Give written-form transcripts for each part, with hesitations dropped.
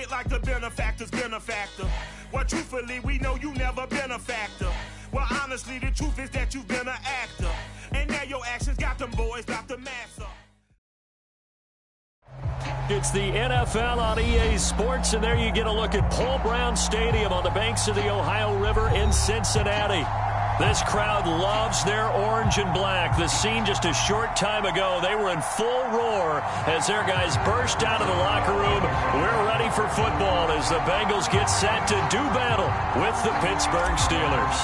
it like the benefactor's been a factor. Well, truthfully, we know you never been a factor. Well, honestly, the truth is that you've been an actor. And now your actions got them boys dropped the mask up. It's the NFL on EA Sports, and there you get a look at Paul Brown Stadium on the banks of the Ohio River in Cincinnati. This crowd loves their orange and black. The scene just a short time ago, they were in full roar as their guys burst out of the locker room. We're ready for football as the Bengals get set to do battle with the Pittsburgh Steelers.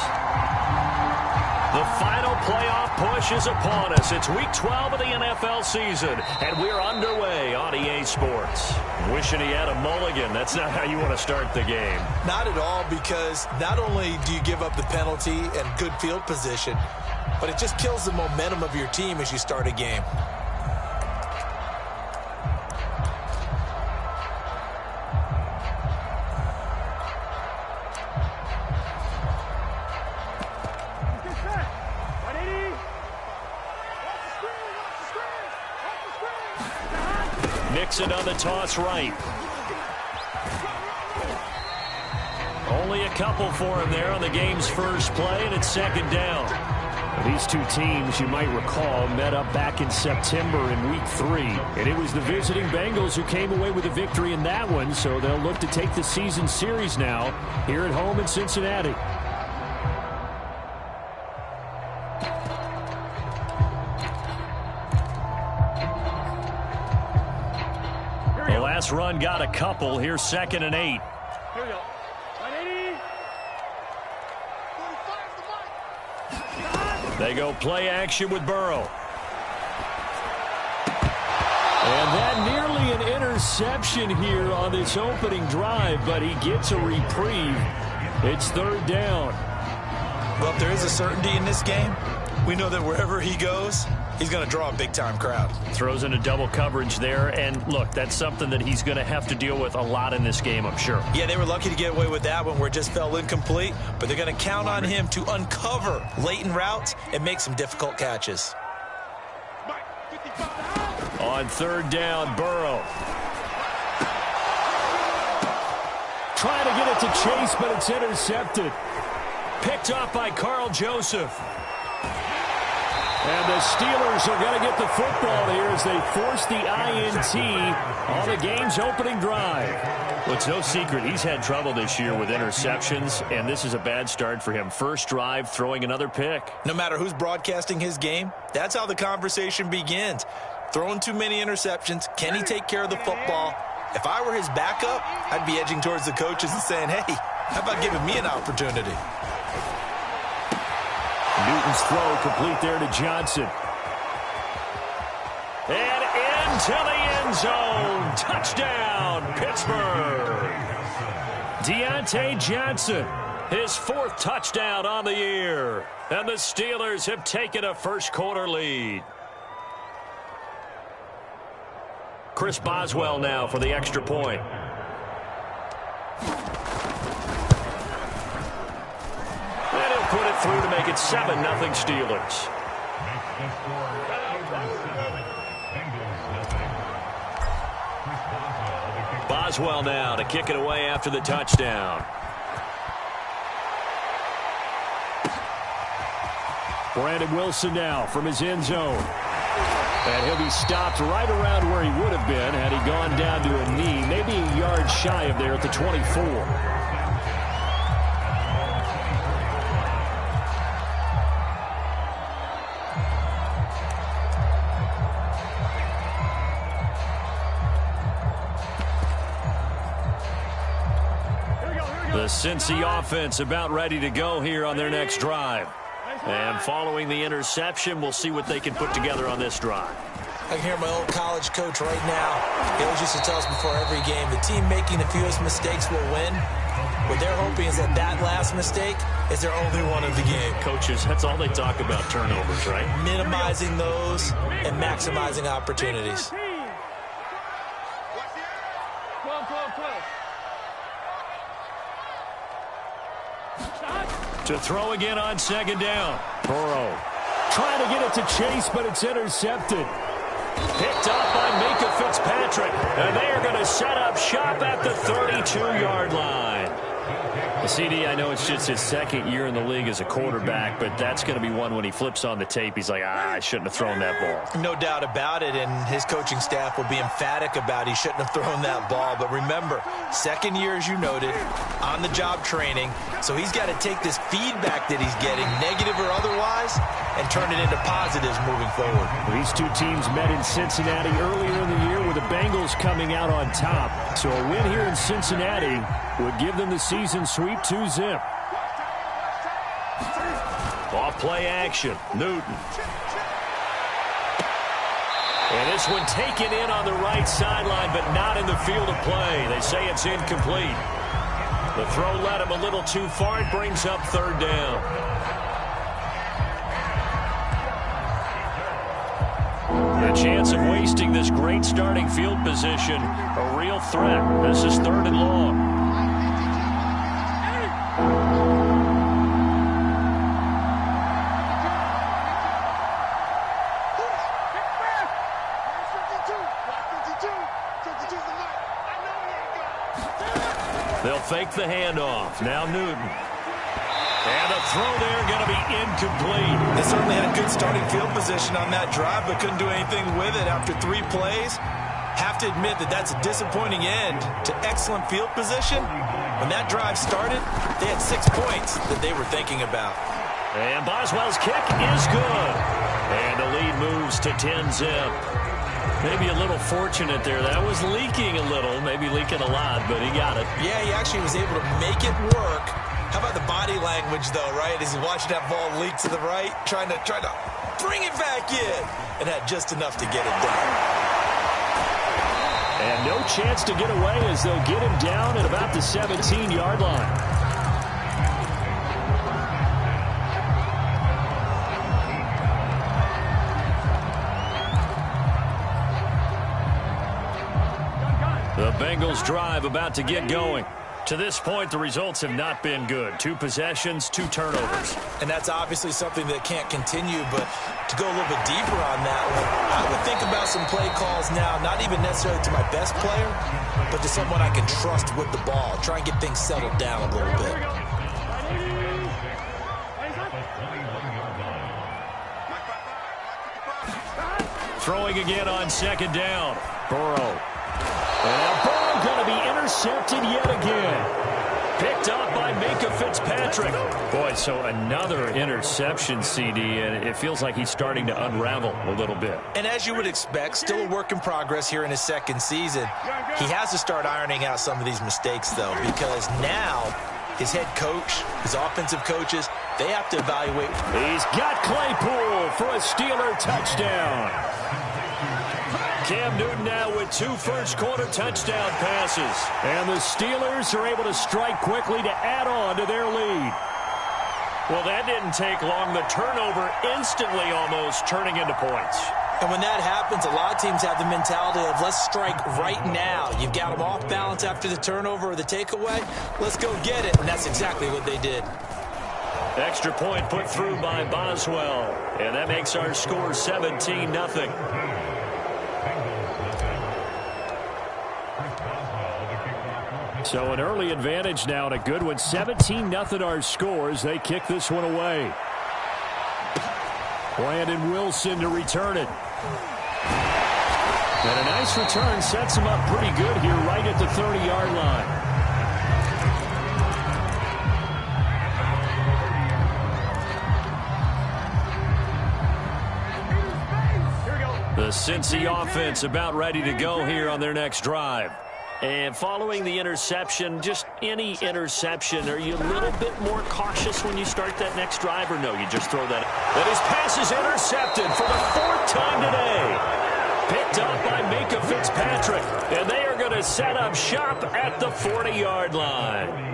The final playoff push is upon us. It's Week 12 of the NFL season, and we're underway on EA Sports. Wishing he had a mulligan. That's not how you want to start the game. Not at all, because not only do you give up the penalty and good field position, but it just kills the momentum of your team as you start a game. Nixon on the toss right. Only a couple for him there on the game's first play, and it's second down. These two teams, you might recall, met up back in September in Week 3. And it was the visiting Bengals who came away with a victory in that one, so they'll look to take the season series now here at home in Cincinnati. The last run got a couple. Here's 2nd and 8. Here we go. 180. They go play action with Burrow. And that nearly an interception here on this opening drive, but he gets a reprieve. It's 3rd down. Well, if there is a certainty in this game, we know that wherever he goes, he's going to draw a big-time crowd. Throws into double coverage there, and look, that's something that he's going to have to deal with a lot in this game, I'm sure. Yeah, they were lucky to get away with that one where it just fell incomplete, but they're going to count on him to uncover late in routes and make some difficult catches. On 3rd down, Burrow. Trying to get it to Chase, but it's intercepted. Picked off by Carl Joseph. And the Steelers are going to get the football here as they force the INT on the game's opening drive. Well, it's no secret he's had trouble this year with interceptions, and this is a bad start for him. First drive, throwing another pick. No matter who's broadcasting his game, that's how the conversation begins. Throwing too many interceptions. Can he take care of the football? If I were his backup, I'd be edging towards the coaches and saying, hey, how about giving me an opportunity? Newton's throw complete there to Johnson. And into the end zone. Touchdown, Pittsburgh. Deontay Johnson, his 4th touchdown on the year. And the Steelers have taken a first-quarter lead. Chris Boswell now for the extra point. Put it through to make it 7-0 Steelers. Boswell now to kick it away after the touchdown. Brandon Wilson now from his end zone. And he'll be stopped right around where he would have been had he gone down to a knee, maybe a yard shy of there at the 24. The Cincy offense about ready to go here on their next drive. And following the interception, we'll see what they can put together on this drive. I can hear my old college coach right now. He always used to tell us before every game, the team making the fewest mistakes will win. What they're hoping is that that last mistake is their only one of the game. Coaches, that's all they talk about, turnovers, right? Minimizing those and maximizing opportunities. To throw again on 2nd down. Burrow trying to get it to Chase, but it's intercepted. Picked up by Minkah Fitzpatrick. And they are going to set up shop at the 32-yard line. CD, I know it's just his second year in the league as a quarterback, but that's going to be one when he flips on the tape. He's like, I shouldn't have thrown that ball. No doubt about it, and his coaching staff will be emphatic about he shouldn't have thrown that ball. But remember, second year, as you noted, on-the-job training, so he's got to take this feedback that he's getting, negative or otherwise, and turn it into positives moving forward. These two teams met in Cincinnati earlier in the year with the Bengals coming out on top. So a win here in Cincinnati would give them the season sweep 2-zip. Off play action, Newton. And this one taken in on the right sideline, but not in the field of play. They say it's incomplete. The throw led him a little too far. It brings up third down. The chance of wasting this great starting field position, a real threat. This is 3rd and long. They'll fake the handoff. Now Newton. And a throw there going to be incomplete. They certainly had good starting field position on that drive, but couldn't do anything with it after 3 plays. Have to admit that that's a disappointing end to excellent field position. When that drive started, they had 6 points that they were thinking about. And Boswell's kick is good. And the lead moves to 10-zip. Maybe a little fortunate there. That was leaking a little, maybe leaking a lot, but he got it. Yeah, he actually was able to make it work. How about the body language, though, right? As he watched that ball leak to the right, trying to bring it back in, and had just enough to get it done. And no chance to get away as they'll get him down at about the 17-yard line. The Bengals drive about to get going. To this point, the results have not been good. 2 possessions, 2 turnovers. And that's obviously something that can't continue, but to go a little bit deeper on that one, I would think about some play calls now, not even necessarily to my best player, but to someone I can trust with the ball. Try and get things settled down a little bit. Throwing again on 2nd down. Burrow. And now Burrow going to be intercepted yet again. Picked up by Minkah Fitzpatrick. Boy, so another interception, CD, and it feels like he's starting to unravel a little bit. And as you would expect, still a work in progress here in his 2nd season. He has to start ironing out some of these mistakes, though, because now his head coach, his offensive coaches, they have to evaluate. He's got Claypool for a Steeler touchdown. Cam Newton now with 2 first-quarter touchdown passes. And the Steelers are able to strike quickly to add on to their lead. Well, that didn't take long. The turnover instantly almost turning into points. And when that happens, a lot of teams have the mentality of let's strike right now. You've got them off balance after the turnover or the takeaway. Let's go get it. And that's exactly what they did. Extra point put through by Boswell. And that makes our score 17-0. So an early advantage now and a good one. 17-0 our scores. They kick this one away. Brandon Wilson to return it. And a nice return sets him up pretty good here right at the 30-yard line. The Cincy offense about ready to go here on their next drive. And following the interception, just any interception, are you a little bit more cautious when you start that next drive, or no, you just throw that? But his pass is intercepted for the 4th time today. Picked up by Minkah Fitzpatrick. And they are going to set up shop at the 40-yard line.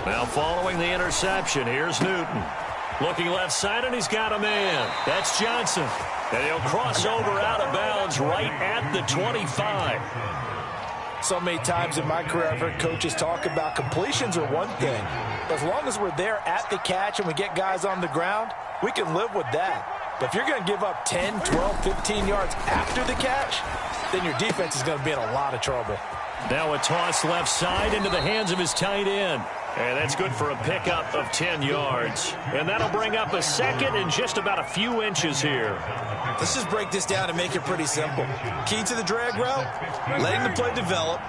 Now following the interception, here's Newton. Looking left side, and he's got a man. That's Johnson. And he'll cross over out of bounds right at the 25. So many times in my career, I've heard coaches talk about completions are one thing. But as long as we're there at the catch and we get guys on the ground, we can live with that. But if you're going to give up 10, 12, 15 yards after the catch, then your defense is going to be in a lot of trouble. Now a toss left side into the hands of his tight end. And that's good for a pickup of 10 yards. And that'll bring up a second and just about a few inches here. Let's just break this down and make it pretty simple. Key to the drag route, letting the play develop,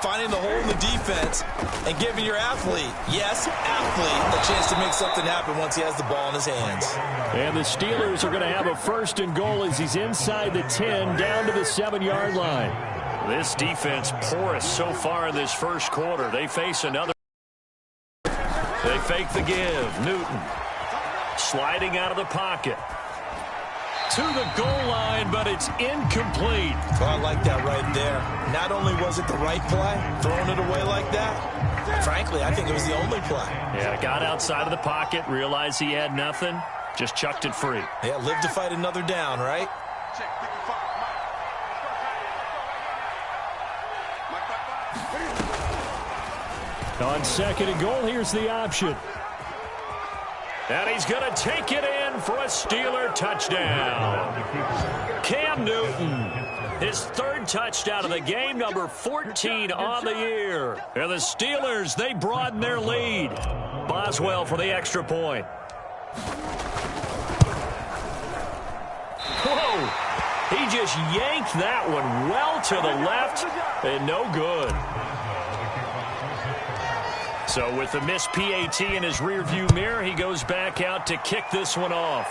finding the hole in the defense, and giving your athlete, yes, athlete, a chance to make something happen once he has the ball in his hands. And the Steelers are going to have a 1st and goal as he's inside the 10 down to the 7-yard line. This defense porous so far in this first quarter. They face another. They fake the give. Newton sliding out of the pocket to the goal line, but it's incomplete. Oh, I like that right there. Not only was it the right play, throwing it away like that, frankly, I think it was the only play. Yeah, got outside of the pocket, realized he had nothing, just chucked it free. Yeah, live to fight another down, right? On 2nd and goal, here's the option. And he's going to take it in for a Steeler touchdown. Cam Newton, his 3rd touchdown of the game, number 14 on the year. And the Steelers, they broaden their lead. Boswell for the extra point. Whoa! He just yanked that one well to the left and no good. So with the missed PAT in his rearview mirror, he goes back out to kick this one off.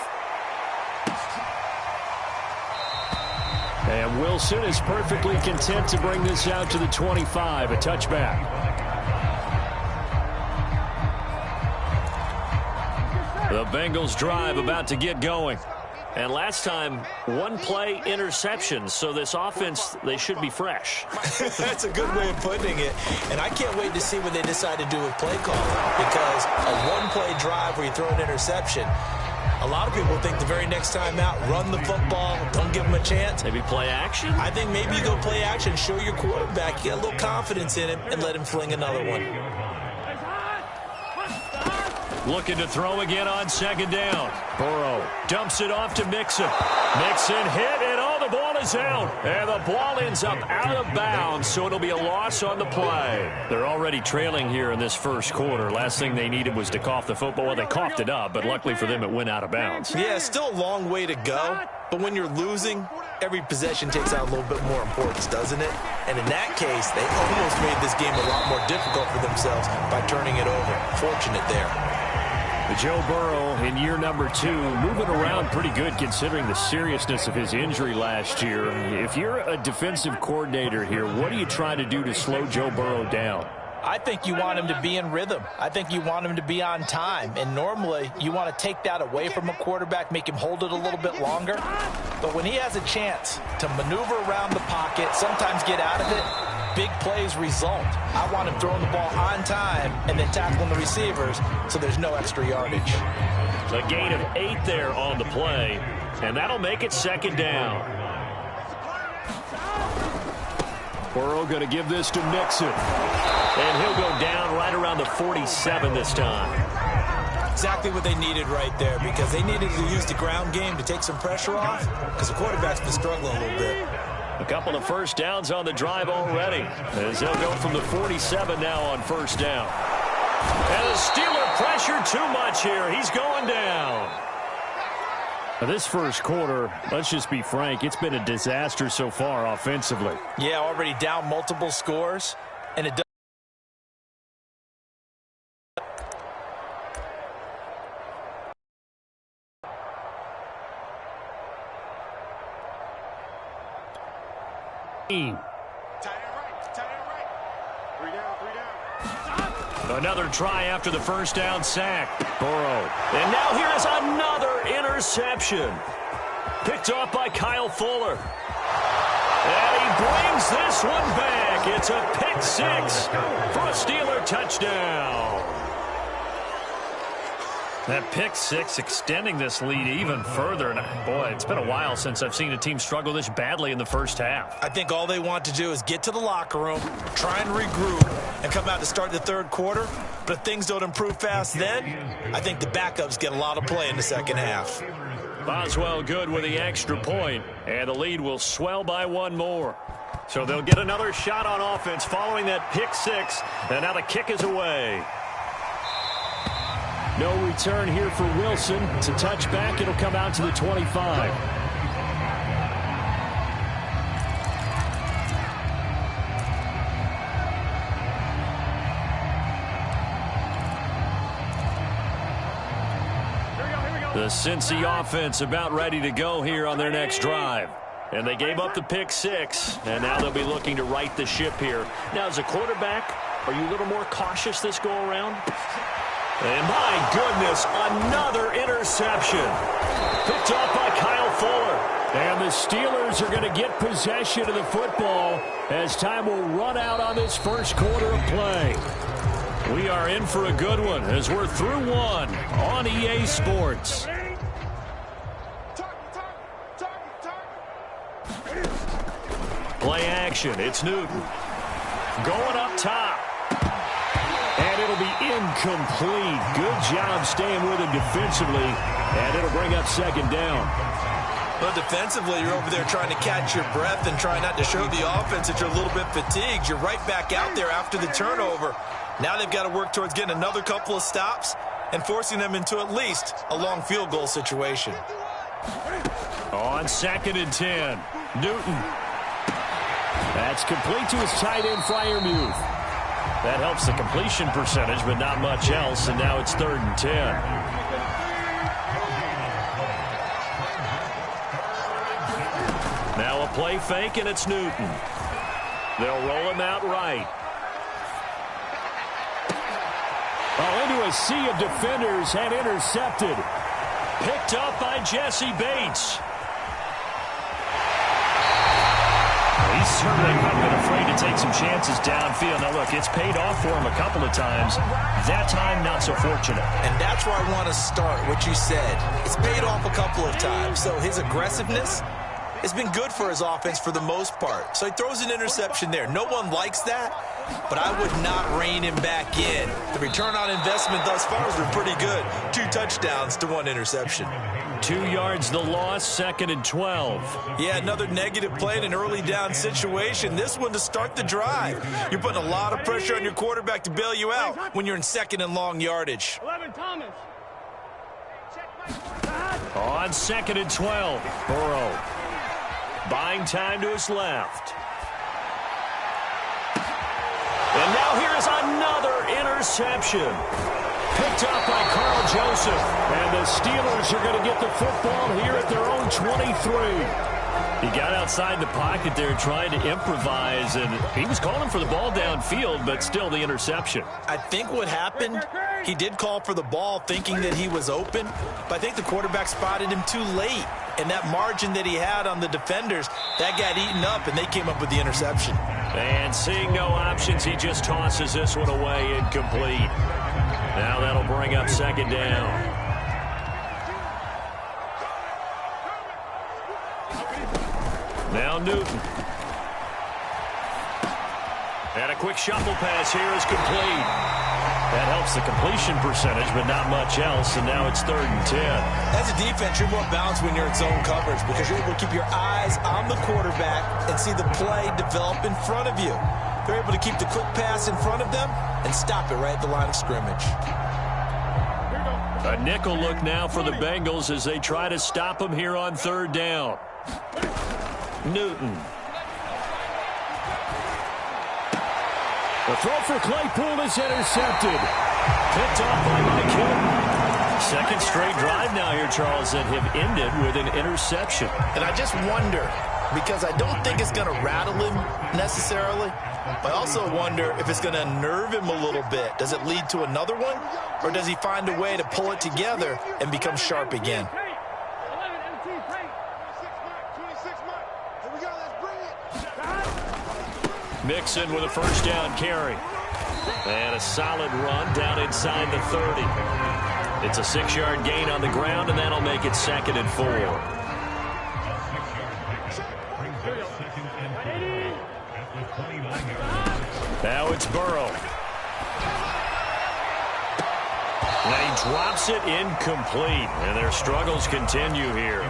And Wilson is perfectly content to bring this out to the 25, a touchback. The Bengals drive about to get going. And last time, 1-play interception. So this offense, they should be fresh. That's a good way of putting it. And I can't wait to see what they decide to do with play calling. Because a 1-play drive where you throw an interception, a lot of people think the very next time out, run the football, don't give them a chance. Maybe play action? I think maybe you go play action, show your quarterback, get a little confidence in him, and let him fling another one. Looking to throw again on 2nd down. Burrow dumps it off to Mixon. Mixon hit, and the ball is out. And the ball ends up out of bounds, so it'll be a loss on the play. They're already trailing here in this first quarter. Last thing they needed was to cough the football. Well, they coughed it up, but luckily for them, it went out of bounds. Yeah, still a long way to go. But when you're losing, every possession takes out a little bit more importance, doesn't it? And in that case, they almost made this game a lot more difficult for themselves by turning it over. Fortunate there. Joe Burrow in year number 2, moving around pretty good considering the seriousness of his injury last year. If you're a defensive coordinator here, what are you trying to do to slow Joe Burrow down? I think you want him to be in rhythm. I think you want him to be on time. And normally, you want to take that away from a quarterback, make him hold it a little bit longer. But when he has a chance to maneuver around the pocket, sometimes get out of it, big plays result. I want him throwing the ball on time and then tackling the receivers so there's no extra yardage. A gain of 8 there on the play, and that'll make it 2nd down. Burrow going to give this to Mixon. And he'll go down right around the 47 this time. Exactly what they needed right there, because they needed to use the ground game to take some pressure off, because the quarterback's been struggling a little bit. A couple of first downs on the drive already, as they'll go from the 47 now on 1st down. And the Steeler pressure too much here. He's going down. Now this first quarter, let's just be frank, it's been a disaster so far offensively. Yeah, already down multiple scores, and it does. Another try after the first down sack. Burrow. And now here is another interception. Picked off by Kyle Fuller. And he brings this one back. It's a pick 6 for a Steeler touchdown. That pick six extending this lead even further. And boy, it's been a while since I've seen a team struggle this badly in the first half. I think all they want to do is get to the locker room, try and regroup, and come out to start the third quarter. But if things don't improve fast then, I think the backups get a lot of play in the second half. Boswell good with the extra point, and the lead will swell by one more. So they'll get another shot on offense following that pick six, and now the kick is away. No return here for Wilson. It's a touchback. It'll come out to the 25. The Cincy offense about ready to go here on their next drive. And they gave up the pick six, and now they'll be looking to right the ship here. Now, as a quarterback, are you a little more cautious this go-around? And my goodness, another interception. Picked off by Kyle Fuller. And the Steelers are going to get possession of the football as time will run out on this first quarter of play. We are in for a good one as we're through one on EA Sports. Play action. It's Newton. Going up top. And it'll be incomplete. Good job staying with him defensively. And it'll bring up second down. Well, defensively, you're over there trying to catch your breath and try not to show the offense that you're a little bit fatigued. You're right back out there after the turnover. Now they've got to work towards getting another couple of stops and forcing them into at least a long field goal situation. On 2nd and 10, Newton. That's complete to his tight end, Freiermuth. That helps the completion percentage, but not much else, and now it's 3rd and 10. Now a play fake, and it's Newton. They'll roll him out right. Oh, into a sea of defenders and intercepted. Picked up by Jesse Bates. He's certainly not been afraid to take some chances downfield. Now, look, it's paid off for him a couple of times. That time, not so fortunate. And that's where I want to start, what you said. It's paid off a couple of times. So his aggressiveness has been good for his offense for the most part. So he throws an interception there. No one likes that, but I would not rein him back in. The return on investment thus far has been pretty good. 2 touchdowns to 1 interception. 2 yards the loss, 2nd and 12. Yeah, another negative play in an early down situation. This one to start the drive. You're putting a lot of pressure on your quarterback to bail you out when you're in 2nd and long yardage. 11, Thomas. On 2nd and 12, Burrow. Buying time to his left. And now here's another interception. Picked up by Carl Joseph. And the Steelers are going to get the football here at their own 23. He got outside the pocket there trying to improvise, and he was calling for the ball downfield, but still the interception. I think what happened, he did call for the ball thinking that he was open, but I think the quarterback spotted him too late. And that margin that he had on the defenders, that got eaten up, and they came up with the interception. And seeing no options, he just tosses this one away incomplete. Now that'll bring up 2nd down. Now Newton. And a quick shuffle pass here is complete. That helps the completion percentage, but not much else, and now it's 3rd and 10. As a defense, you're more balanced when you're in zone coverage because you're able to keep your eyes on the quarterback and see the play develop in front of you. They're able to keep the quick pass in front of them and stop it right at the line of scrimmage. A nickel look now for the Bengals as they try to stop him here on 3rd down. Newton. The throw for Claypool is intercepted. Picked off by Mike Hilton. 2nd straight drive now here, Charles, that have ended with an interception. And I just wonder, because I don't think it's going to rattle him necessarily, but I also wonder if it's going to unnerve him a little bit. Does it lead to another one, or does he find a way to pull it together and become sharp again? Mixon with a 1st down carry. And a solid run down inside the 30. It's a 6-yard gain on the ground, and that'll make it 2nd and 4. Now it's Burrow. And he drops it incomplete, and their struggles continue here.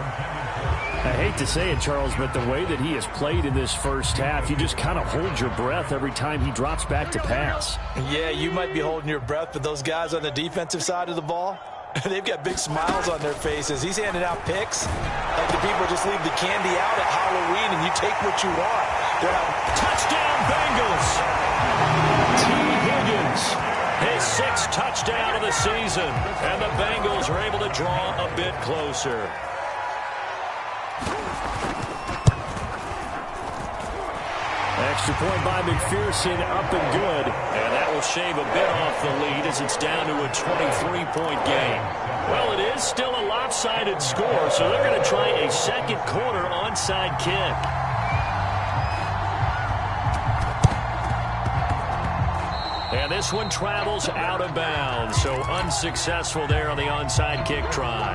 I hate to say it, Charles, but the way that he has played in this first half, you just kind of hold your breath every time he drops back to pass. Yeah, you might be holding your breath, but those guys on the defensive side of the ball, they've got big smiles on their faces. He's handing out picks like the people just leave the candy out at Halloween and you take what you want. Touchdown, Bengals! T. Higgins, his 6th touchdown of the season, and the Bengals are able to draw a bit closer. Extra point by McPherson, up and good. And that will shave a bit off the lead as it's down to a 23-point game. Well, it is still a lopsided score, so they're going to try a second quarter onside kick. And this one travels out of bounds, so unsuccessful there on the onside kick try.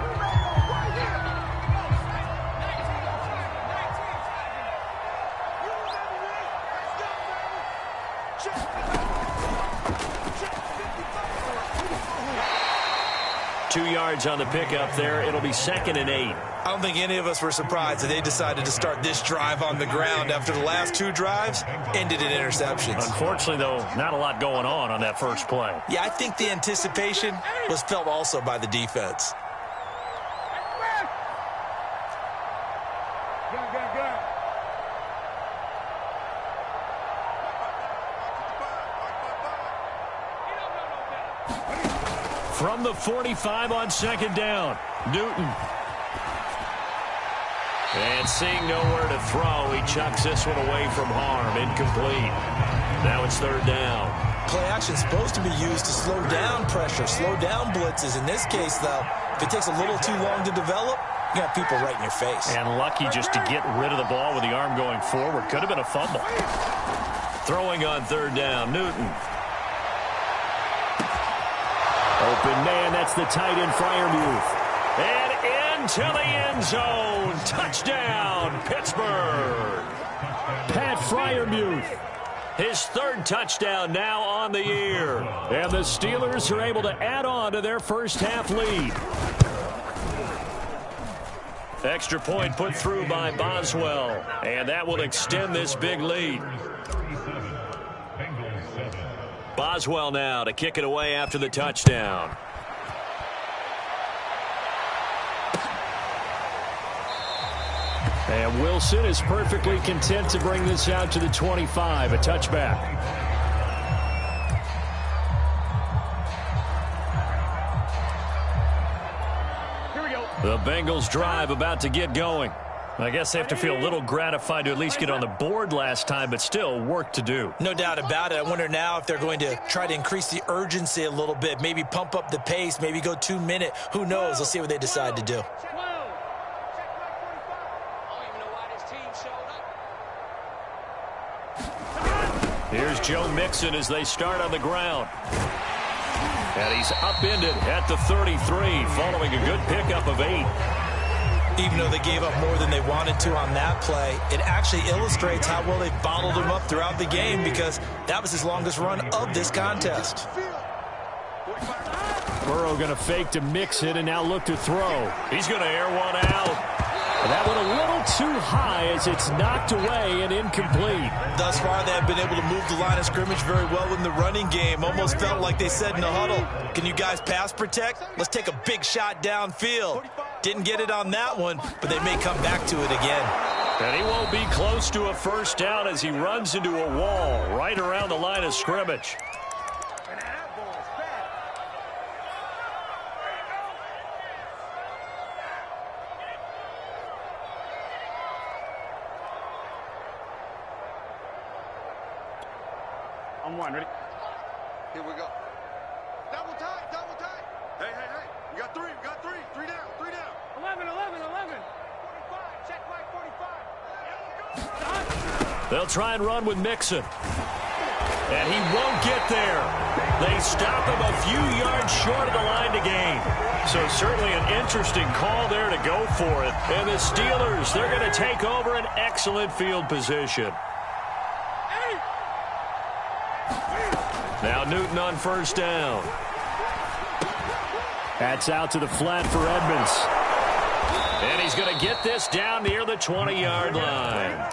Two yards on the pickup there. It'll be 2nd and 8. I don't think any of us were surprised that they decided to start this drive on the ground after the last 2 drives ended in interceptions. Unfortunately, though, not a lot going on that first play. Yeah, I think the anticipation was felt also by the defense. From the 45 on 2nd down, Newton. And seeing nowhere to throw, he chucks this one away from harm. Incomplete. Now it's 3rd down. Play action is supposed to be used to slow down pressure, slow down blitzes. In this case, though, if it takes a little too long to develop, you got people right in your face. And lucky just to get rid of the ball with the arm going forward. Could have been a fumble. Throwing on 3rd down, Newton. Open man, that's the tight end, Freiermuth. And into the end zone. Touchdown, Pittsburgh. Pat Freiermuth. His 3rd touchdown now on the year. And the Steelers are able to add on to their first half lead. Extra point put through by Boswell. And that will extend this big lead. Boswell now to kick it away after the touchdown. And Wilson is perfectly content to bring this out to the 25, a touchback. Here we go. The Bengals drive about to get going. I guess they have to feel a little gratified to at least get on the board last time, but still work to do. No doubt about it. I wonder now if they're going to try to increase the urgency a little bit, maybe pump up the pace, maybe go 2-minute. Who knows? Let's see what they decide to do. Here's Joe Mixon as they start on the ground. And he's upended at the 33 following a good pickup of 8. Even though they gave up more than they wanted to on that play, it actually illustrates how well they've bottled him up throughout the game because that was his longest run of this contest. Burrow going to fake to Mixon and now look to throw. He's going to air one out. That one a little too high as it's knocked away and incomplete. Thus far, they have been able to move the line of scrimmage very well in the running game. Almost felt like they said in the huddle, can you guys pass protect? Let's take a big shot downfield. Didn't get it on that one, but they may come back to it again. And he won't be close to a first down as he runs into a wall right around the line of scrimmage. On 1, ready? Here we go. Double tight, double tight. Hey, hey, hey. We got 3, we got 3. 3 down, 3 down. 11. 45, check flag 45. They'll try and run with Mixon. And he won't get there. They stop him a few yards short of the line to gain. So certainly an interesting call there to go for it. And the Steelers, they're going to take over an excellent field position. Now Newton on first down. That's out to the flat for Edmonds. And he's going to get this down near the 20-yard line.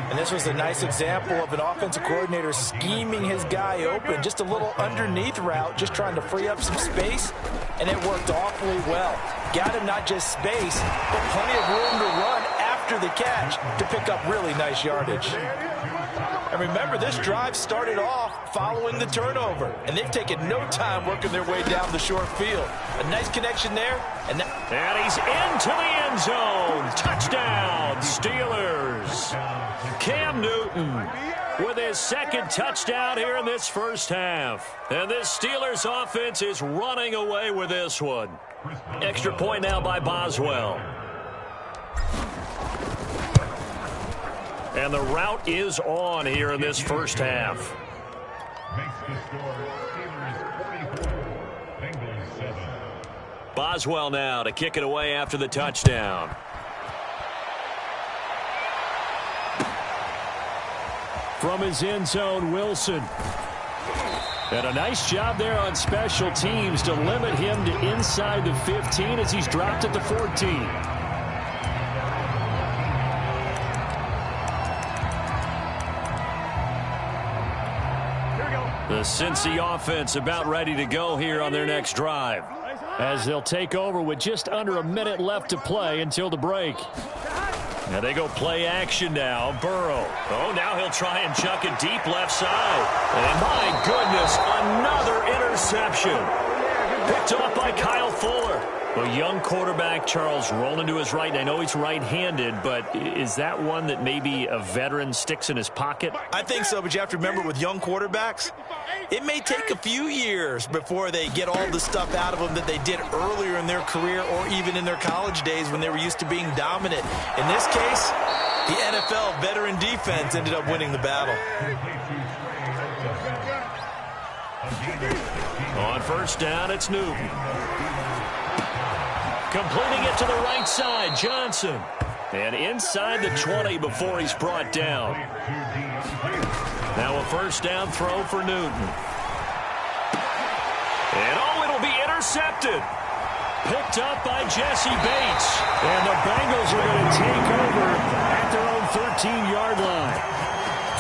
And this was a nice example of an offensive coordinator scheming his guy open. Just a little underneath route, just trying to free up some space, and it worked awfully well. Got him not just space, but plenty of room to run after the catch to pick up really nice yardage. And remember, this drive started off following the turnover, and they've taken no time working their way down the short field. A nice connection there. And he's into the end zone. Touchdown, Steelers. Cam Newton with his second touchdown here in this first half. And this Steelers offense is running away with this one. Extra point now by Boswell. And the route is on here in this first half. Boswell now to kick it away after the touchdown. From his end zone, Wilson. And a nice job there on special teams to limit him to inside the 15 as he's dropped at the 14. The Cincy offense about ready to go here on their next drive. As they'll take over with just under a minute left to play until the break. Now they go play action now. Burrow. Oh, now he'll try and chuck it deep left side. And my goodness, another interception. Picked off by Kyle Fuller. A young quarterback, Charles, rolling to his right. And I know he's right-handed, but is that one that maybe a veteran sticks in his pocket? I think so, but you have to remember with young quarterbacks, it may take a few years before they get all the stuff out of them that they did earlier in their career or even in their college days when they were used to being dominant. In this case, the NFL veteran defense ended up winning the battle. On first down, it's Newton. Completing it to the right side, Johnson. And inside the 20 before he's brought down. Now a first down throw for Newton. And oh, it'll be intercepted. Picked up by Jesse Bates. And the Bengals are going to take over at their own 13-yard line.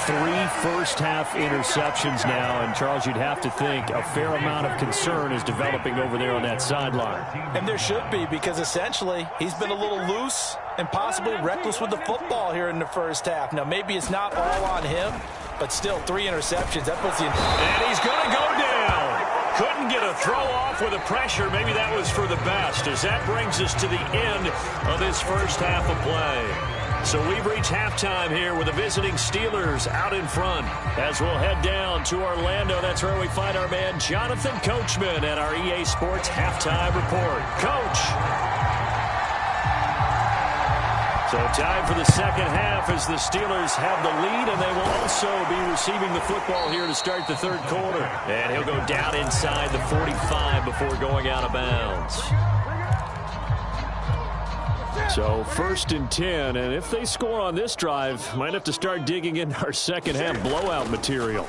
3 first-half interceptions now, and Charles, you'd have to think a fair amount of concern is developing over there on that sideline. And there should be, because essentially he's been a little loose and possibly reckless with the football here in the first half. Now, maybe it's not all on him, but still 3 interceptions. That puts you in. And he's going to go down. Couldn't get a throw off with the pressure. Maybe that was for the best, as that brings us to the end of this first half of play. So we've reached halftime here with the visiting Steelers out in front. As we'll head down to Orlando, that's where we find our man Jonathan Coachman at our EA Sports Halftime Report. Coach. So time for the second half as the Steelers have the lead, and they will also be receiving the football here to start the third quarter. And he'll go down inside the 45 before going out of bounds. So 1st and 10, and if they score on this drive, might have to start digging in our second half blowout material.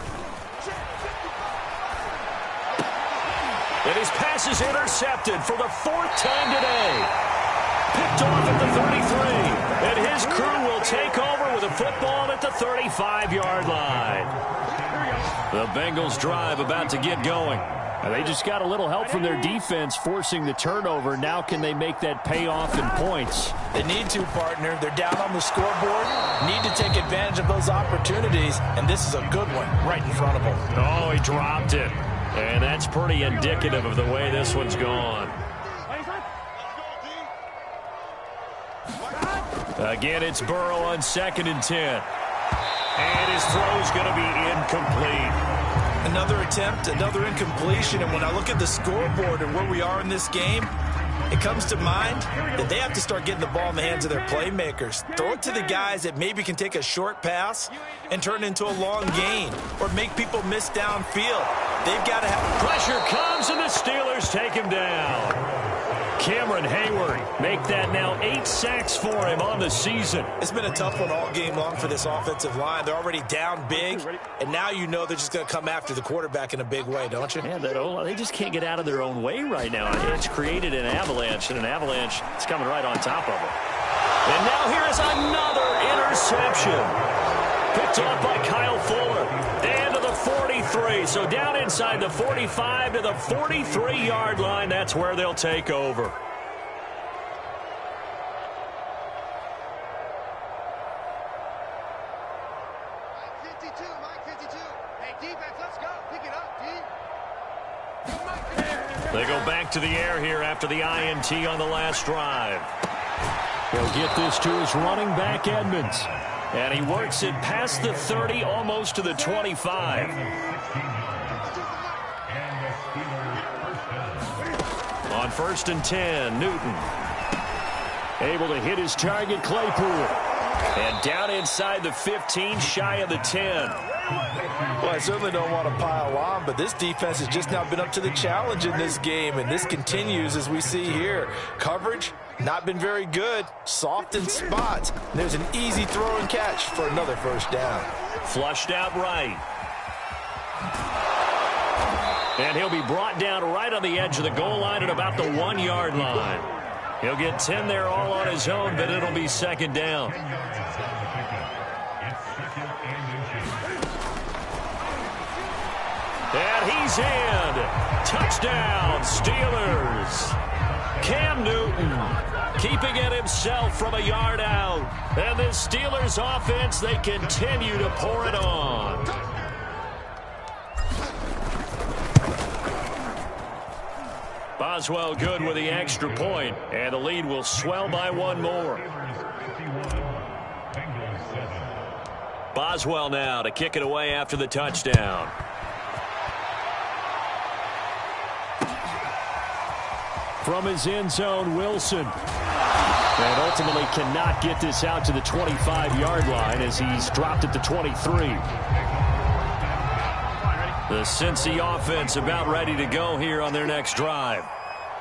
And his pass is intercepted for the 4th time today. Picked off at the 33, and his crew will take over with a football at the 35-yard line. The Bengals drive about to get going. They just got a little help from their defense forcing the turnover. Now can they make that pay off in points? They need to, partner. They're down on the scoreboard. Need to take advantage of those opportunities, and this is a good one right in front of them. Oh, he dropped it. And that's pretty indicative of the way this one's gone. Again, it's Burrow on 2nd and 10. And his throw's going to be incomplete. Another attempt, another incompletion, and when I look at the scoreboard and where we are in this game, it comes to mind that they have to start getting the ball in the hands of their playmakers. Throw it to the guys that maybe can take a short pass and turn it into a long gain or make people miss downfield. They've got to have... Pressure comes, and the Steelers take him down. Cameron Hayward make that now 8 sacks for him on the season. It's been a tough one all game long for this offensive line. They're already down big, and now you know they're just going to come after the quarterback in a big way, don't you? Man, they just can't get out of their own way right now. It's created an avalanche, and an avalanche is coming right on top of them. And now here is another interception. Picked off by Kyle Fuller. And to the 43. So down inside the 45 to the 43-yard line. That's where they'll take over. They go back to the air here after the INT on the last drive. He'll get this to his running back, Edmonds. And he works it past the 30, almost to the 25. On 1st and 10, Newton. Able to hit his target, Claypool. And down inside the 15, shy of the 10. Well, I certainly don't want to pile on, but this defense has just now been up to the challenge in this game, and this continues as we see here. Coverage, not been very good. Soft in spots. And there's an easy throw and catch for another first down. Flushed out right. And he'll be brought down right on the edge of the goal line at about the 1-yard line. He'll get 10 there all on his own, but it'll be second down. And he's in. Touchdown, Steelers. Cam Newton keeping it himself from a yard out. And the Steelers offense, they continue to pour it on. Boswell good with the extra point, and the lead will swell by one more. Boswell now to kick it away after the touchdown. From his end zone, Wilson. And ultimately cannot get this out to the 25-yard line as he's dropped it to 23. The Cincy offense about ready to go here on their next drive.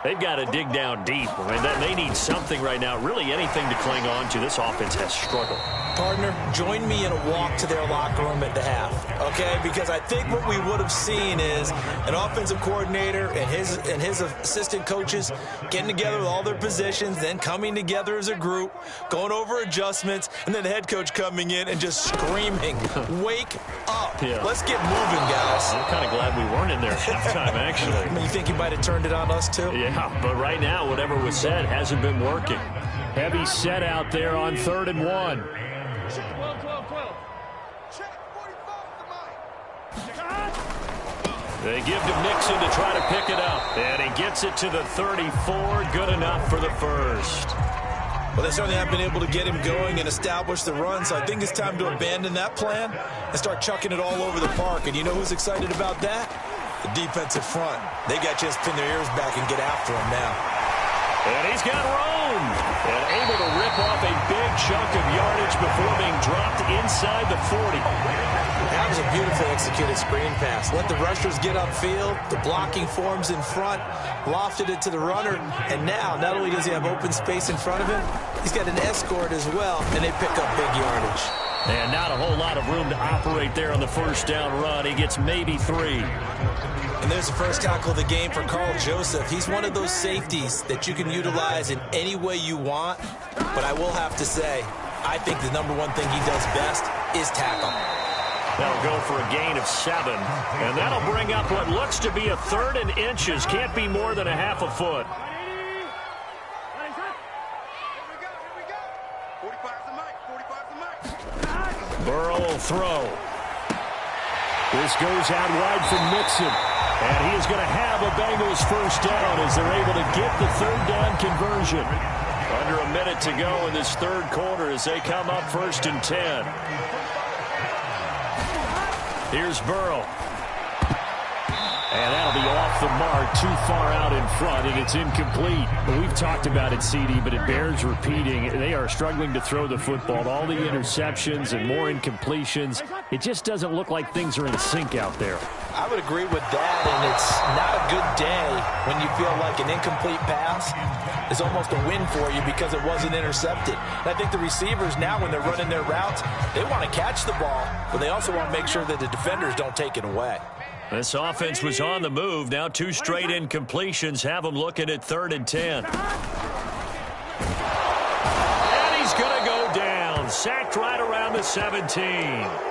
They've got to dig down deep. I mean, they need something right now, really anything to cling on to. This offense has struggled. Partner, join me in a walk to their locker room at the half, okay? Because I think what we would have seen is an offensive coordinator and his assistant coaches getting together with all their positions, then coming together as a group, going over adjustments, and then the head coach coming in and just screaming, wake up. Yeah. Let's get moving, guys. I'm kind of glad we weren't in there at halftime, actually. I mean, you think he might have turned it on us, too? Yeah, but right now, whatever was said hasn't been working. Heavy set out there on 3rd and 1. Check 12. Check 45 They give to Mixon to try to pick it up. And he gets it to the 34. Good enough for the first. Well, they certainly have been able to get him going and establish the run, so I think it's time to abandon that plan and start chucking it all over the park. And you know who's excited about that? The defensive front. They got a chance to pin their ears back and get after him now. And he's got room. And able to rip off a big chunk of yardage before being dropped inside the 40. That was a beautifully executed screen pass. Let the rushers get upfield. The blocking forms in front. Lofted it to the runner. And now, not only does he have open space in front of him, he's got an escort as well. And they pick up big yardage. And not a whole lot of room to operate there on the first down run. He gets maybe 3. And there's the first tackle of the game for Carl Joseph. He's one of those safeties that you can utilize in any way you want. But I will have to say, I think the number one thing he does best is tackle. That'll go for a gain of 7. And that'll bring up what looks to be a 3rd and inches. Can't be more than a half a foot. Burrow will throw. This goes out wide from Mixon. And he is going to have a Bengals first down as they're able to get the 3rd down conversion. Under a minute to go in this 3rd quarter as they come up 1st and 10. Here's Burrow. And that'll be off the mark, too far out in front, and it's incomplete. But we've talked about it, CD, but it bears repeating. They are struggling to throw the football. All the interceptions and more incompletions. It just doesn't look like things are in sync out there. I would agree with that, and it's not a good day when you feel like an incomplete pass is almost a win for you because it wasn't intercepted. And I think the receivers now, when they're running their routes, they want to catch the ball, but they also want to make sure that the defenders don't take it away. This offense was on the move. Now 2 straight incompletions have them looking at 3rd and 10. And he's going to go down. Sacked right around the 17.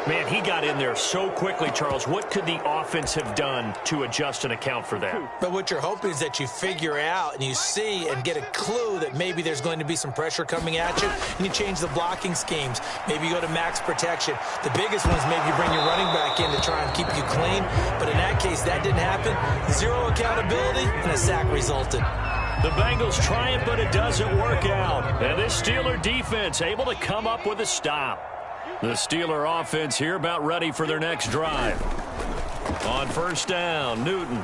Man, he got in there so quickly, Charles. What could the offense have done to adjust and account for that? But what you're hoping is that you figure out and you see and get a clue that maybe there's going to be some pressure coming at you, and you change the blocking schemes. Maybe you go to max protection. The biggest one is maybe you bring your running back in to try and keep you clean. But in that case, that didn't happen. 0 accountability, and a sack resulted. The Bengals try it, but it doesn't work out. And this Steeler defense able to come up with a stop. The Steeler offense here about ready for their next drive. On 1st down, Newton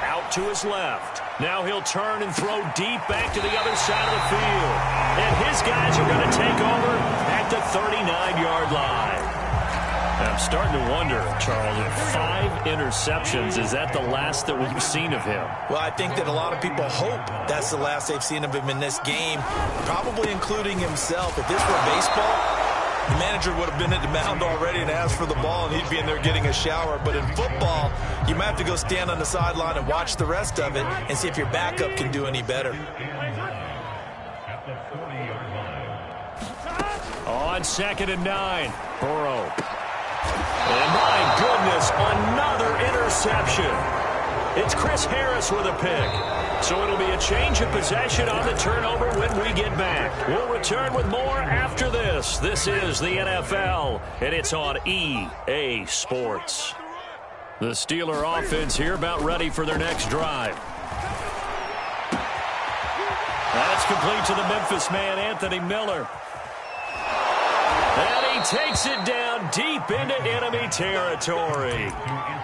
out to his left. Now he'll turn and throw deep back to the other side of the field. And his guys are going to take over at the 39-yard line. I'm starting to wonder, Charles, if 5 interceptions, is that the last that we've seen of him? Well, I think that a lot of people hope that's the last they've seen of him in this game, probably including himself. If this were baseball, the manager would have been at the mound already and asked for the ball, and he'd be in there getting a shower. But in football, you might have to go stand on the sideline and watch the rest of it and see if your backup can do any better. On 2nd and 9, Burrow. And my goodness, another interception. It's Chris Harris with a pick. So it'll be a change of possession on the turnover when we get back. We'll return with more after this. This is the NFL, and it's on EA Sports. The Steeler offense here about ready for their next drive. That's complete to the Memphis man, Anthony Miller. And he takes it down deep into enemy territory.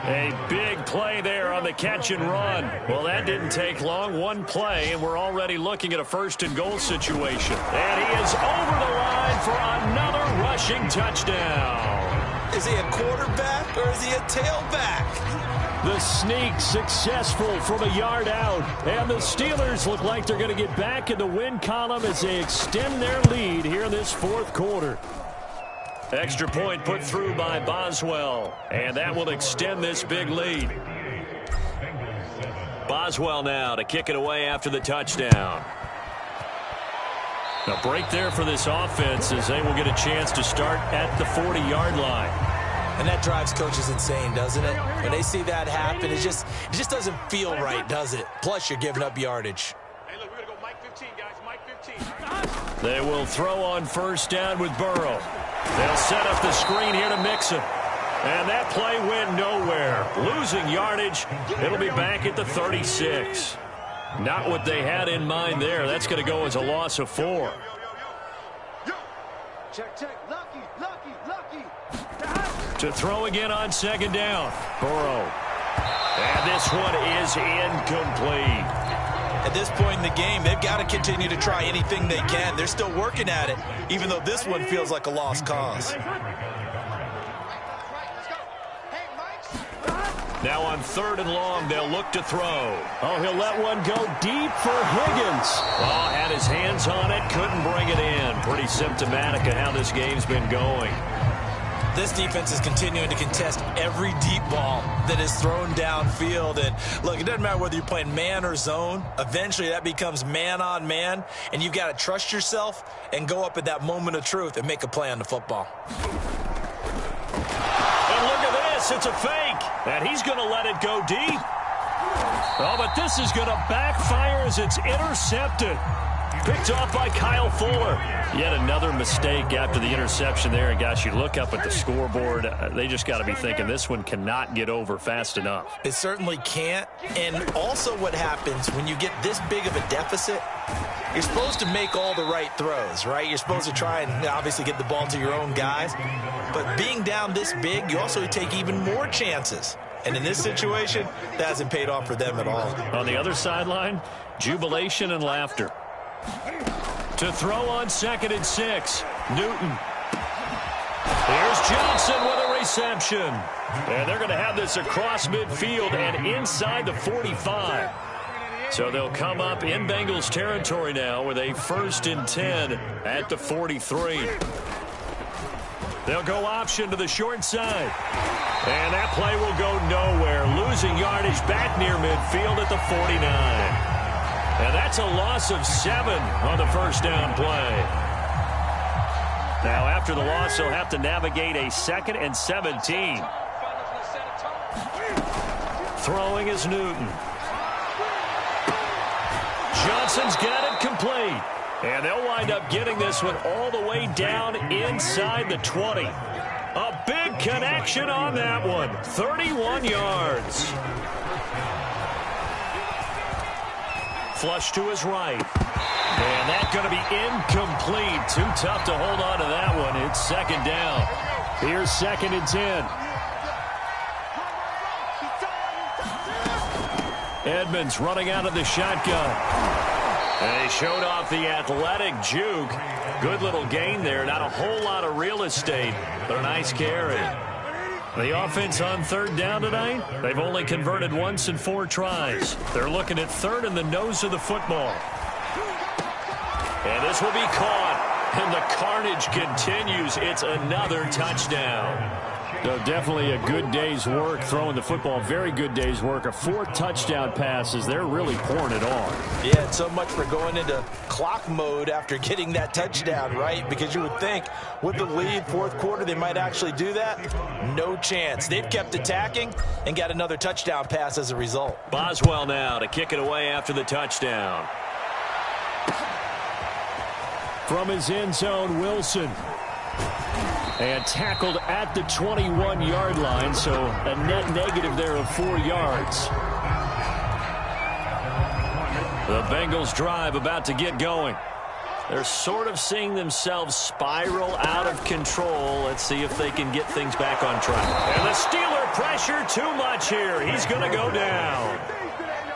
A big play there on the catch and run. Well, that didn't take long. One play, and we're already looking at a 1st and goal situation. And he is over the line for another rushing touchdown. Is he a quarterback or is he a tailback? The sneak successful from a yard out. And the Steelers look like they're going to get back in the win column as they extend their lead here in this 4th quarter. Extra point put through by Boswell, and that will extend this big lead. Boswell now to kick it away after the touchdown. A break there for this offense as they will get a chance to start at the 40-yard line. And that drives coaches insane, doesn't it? When they see that happen, it just doesn't feel right, does it? Plus, you're giving up yardage. Hey, look, we're going to go Mike 15, guys. Mike 15. They will throw on 1st down with Burrow. They'll set up the screen here to Mixon. And that play went nowhere. Losing yardage. It'll be back at the 36. Not what they had in mind there. That's going to go as a loss of 4. Check, check. Lucky. To throw again on 2nd down. Burrow. And this one is incomplete. At this point in the game, they've got to continue to try anything they can. They're still working at it, even though this one feels like a lost cause. Now on 3rd and long, they'll look to throw. Oh, he'll let one go deep for Higgins. Oh, had his hands on it, couldn't bring it in. Pretty symptomatic of how this game's been going. This defense is continuing to contest every deep ball that is thrown downfield. And look, it doesn't matter whether you're playing man or zone. Eventually, that becomes man on man. And you've got to trust yourself and go up at that moment of truth and make a play on the football. And look at this. It's a fake. And he's going to let it go deep. Oh, but this is going to backfire as it's intercepted. Picked off by Kyle Fuller. Yet another mistake after the interception there. And, gosh, you look up at the scoreboard. They just got to be thinking this one cannot get over fast enough. It certainly can't. And also what happens when you get this big of a deficit, you're supposed to make all the right throws, right? You're supposed to try and obviously get the ball to your own guys. But being down this big, you also take even more chances. And in this situation, that hasn't paid off for them at all. On the other sideline, jubilation and laughter. To throw on 2nd and 6. Newton. Here's Johnson with a reception. And they're going to have this across midfield and inside the 45. So they'll come up in Bengals territory now with a 1st and 10 at the 43. They'll go option to the short side. And that play will go nowhere. Losing yardage back near midfield at the 49. And that's a loss of 7 on the first down play. Now after the loss, they'll have to navigate a 2nd and 17. Throwing is Newton. Johnson's got it complete. And they'll wind up getting this one all the way down inside the 20. A big connection on that one. 31 yards. Flush to his right. And that's going to be incomplete. Too tough to hold on to that one. It's 2nd down. Here's 2nd and 10. Edmonds running out of the shotgun. And he showed off the athletic juke. Good little gain there. Not a whole lot of real estate, but a nice carry. The offense on 3rd down tonight, they've only converted once in 4 tries. They're looking at 3rd in the nose of the football. And this will be caught. And the carnage continues. It's another touchdown. No, definitely a good day's work throwing the football. Very good day's work. 4 touchdown passes. They're really pouring it on. Yeah, and so much for going into clock mode after getting that touchdown, right? Because you would think with the lead, 4th quarter, they might actually do that. No chance. They've kept attacking and got another touchdown pass as a result. Boswell now to kick it away after the touchdown. From his end zone, Wilson. And tackled at the 21-yard line, so a net negative there of 4 yards. The Bengals drive about to get going. They're sort of seeing themselves spiral out of control. Let's see if they can get things back on track. And the Steeler pressure too much here. He's going to go down.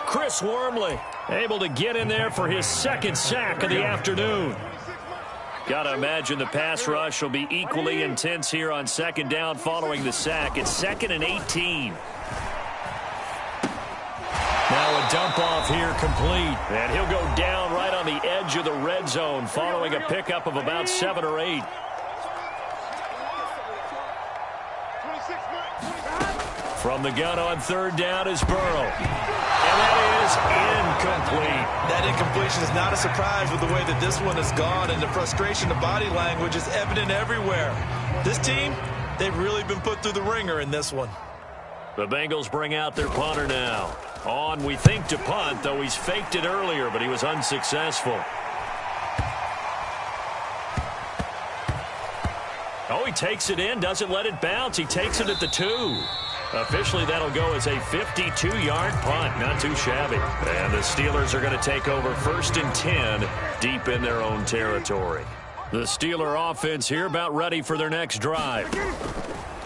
Chris Wormley able to get in there for his 2nd sack of the afternoon. Got to imagine the pass rush will be equally intense here on 2nd down following the sack. It's 2nd and 18. Now a dump off here complete. And he'll go down right on the edge of the red zone following a pickup of about 7 or 8. From the gun on 3rd down is Burrow. And that is incomplete. That incompletion is not a surprise with the way that this one has gone, and the frustration, the body language is evident everywhere. This team, they've really been put through the ringer in this one. The Bengals bring out their punter now. On, we think, to punt, though he's faked it earlier, but he was unsuccessful. Oh, he takes it in, doesn't let it bounce. He takes it at the 2. Officially, that'll go as a 52-yard punt. Not too shabby. And the Steelers are going to take over 1st and 10 deep in their own territory. The Steeler offense here about ready for their next drive.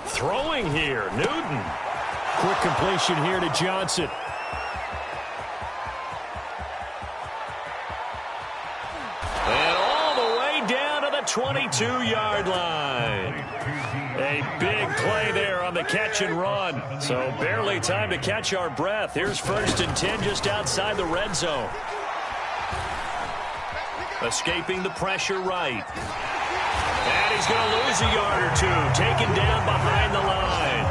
Throwing here, Newton. Quick completion here to Johnson. And all the way down to the 22-yard line. A big play there on the catch and run. So barely time to catch our breath. Here's 1st and 10 just outside the red zone. Escaping the pressure right. And he's going to lose a yard or 2. Taken down behind the line.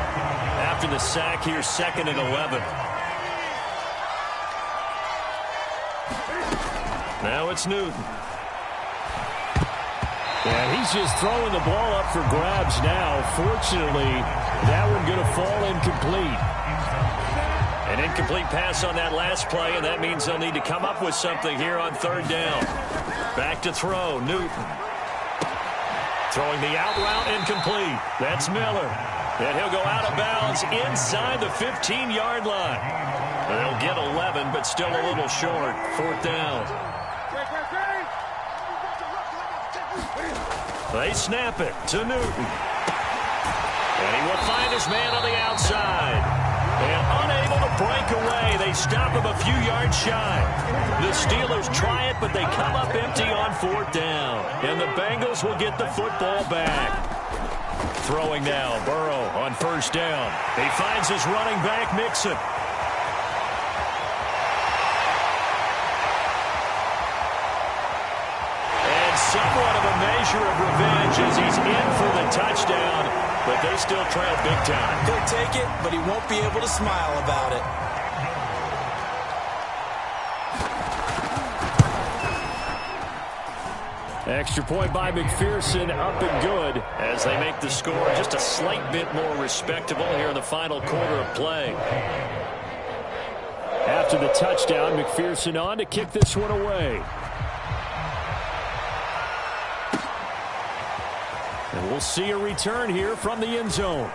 After the sack, here's 2nd and 11. Now it's Newton. And he's just throwing the ball up for grabs now. Fortunately, that one going to fall incomplete. An incomplete pass on that last play, and that means they'll need to come up with something here on 3rd down. Back to throw, Newton. Throwing the out route, incomplete. That's Miller. And he'll go out of bounds inside the 15-yard line. They'll get 11, but still a little short. 4th down. They snap it to Newton. And he will find his man on the outside. And unable to break away, they stop him a few yards shy. The Steelers try it, but they come up empty on 4th down. And the Bengals will get the football back. Throwing now, Burrow on first down. He finds his running back, Mixon. And somewhat of a measure of revenge as he's in for the touchdown, but they still trail big time. He'll take it, but he won't be able to smile about it. Extra point by McPherson, up and good as they make the score just a slight bit more respectable here in the final quarter of play. After the touchdown, McPherson on to kick this one away. And we'll see a return here from the end zone.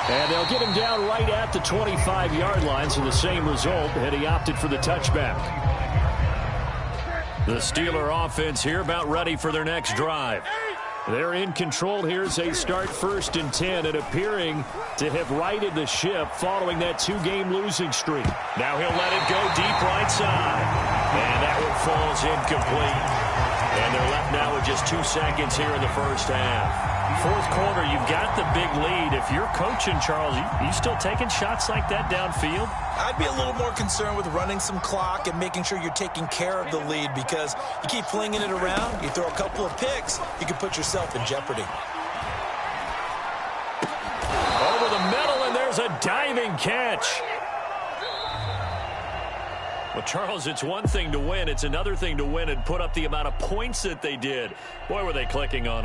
And they'll get him down right at the 25-yard line, so the same result had he opted for the touchback. The Steeler offense here about ready for their next drive. They're in control here as they start 1st and 10 and appearing to have righted the ship following that 2-game losing streak. Now he'll let it go deep right side. And that one falls incomplete. And they're left now with just 2 seconds here in the first half. 4th quarter, you've got the big lead. If you're coaching, Charles, you still taking shots like that downfield? I'd be a little more concerned with running some clock and making sure you're taking care of the lead, because you keep flinging it around, you throw a couple of picks, you can put yourself in jeopardy. Over the middle, and there's a diving catch. Well, Charles, it's one thing to win. It's another thing to win and put up the amount of points that they did. Boy, were they clicking on